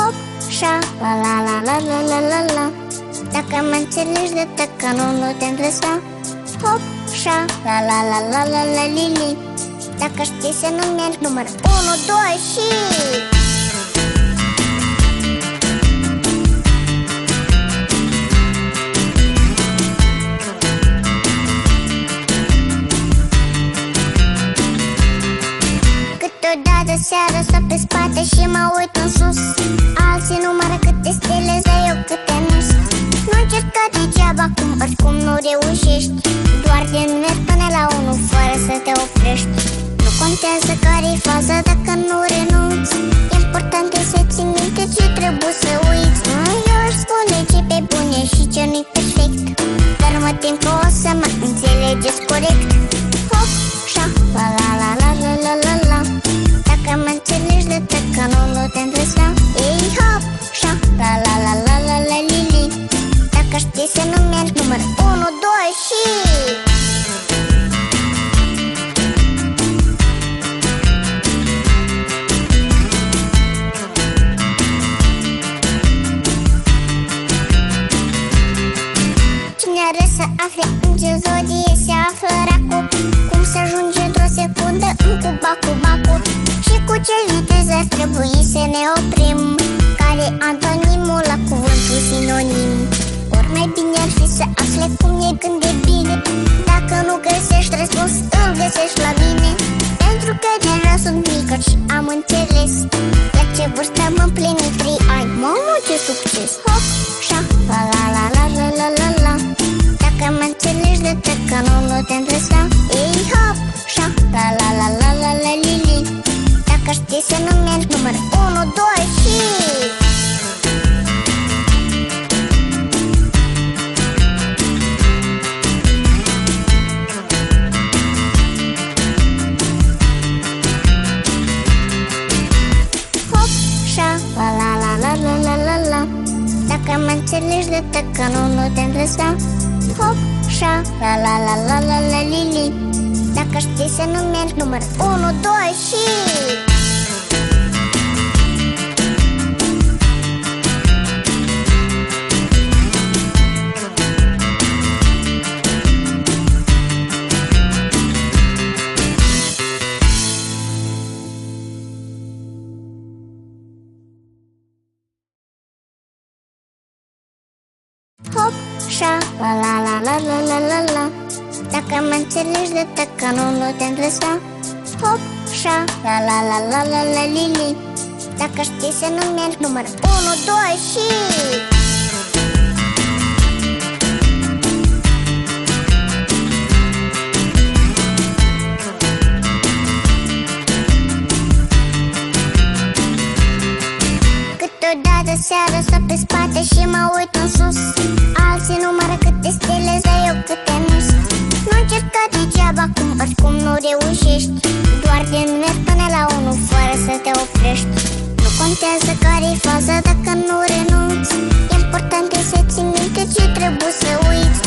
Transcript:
hop, șa, la la la la la la la la. Dacă mă înțelegi de tăcă, nu te-am lăsa. Hop, șa, la la la la la la li li. Dacă știi să nu mergi, număr 1, 2 și... Câteodată seara stau pe spate și mă uit în sus. Alții numără câte stele, dar eu câte nus. Nu încerca degeaba, cum oricum nu reușești. Doar din mergi până la 1 fără să te oprești. Nu contează care-i faza dacă nu renunți. Important e să ții minte ce trebuie să uiți. Eu aș spune ce pe bune și ce nu-i perfect, dar mă tem că o să mă înțelegeți corect. Hop, șa, la la la la la la la la. Dacă mă înțelegi de tăcă, nu te-am lăsa. Ei, hop, șa, la la la la la la li li. Dacă știi să nu mergi, număr 1, 2 și... Cine are să afle în ce zodie se află racul, cum să ajunge într-o secundă în cubacu. Și cu ce viteză ar trebui să ne oprim, care antonimul la cuvântul sinonim. Ori mai bine ar fi să afle cum e când e bine. Dacă nu găsești răspuns, îl găsești la mine. Pentru că deja sunt mică și am înțeles la ce vârstă am împlinit 3 ani. Mamă, ce succes! Hop, șa, la la la la la la la la. Dacă mă înțelegi de tăcă, nu te-am lăsa. Ei, hop, șa, la la la la la la li li. Dacă știi să nu mergi, număr 1, 2 și... Hop, șa, la la la la la la la la. Dacă mă înțelegi de tăcă, nu te-am lăsa. Hop, șa, la la la la la la li li. Dacă știi să nu mergi, număr 1, 2 și... Hop, șa, la la la la la la la la. Dacă mă înțelegi de tăcă, nu te-am lăsa. Hop, șa, la la la la la la li li. Dacă știi să nu mergi, număr 1, 2 și... Câteodată seara stau pe spate și mă uit în sus. Alții numără câte stele, dar eu câte nus. Nu încerca degeaba, cum oricum nu reușești. Doar din mergi până la 1 fără să te oprești. Nu contează care-i faza dacă nu renunți. Important e să ții minte ce trebuie să uiți.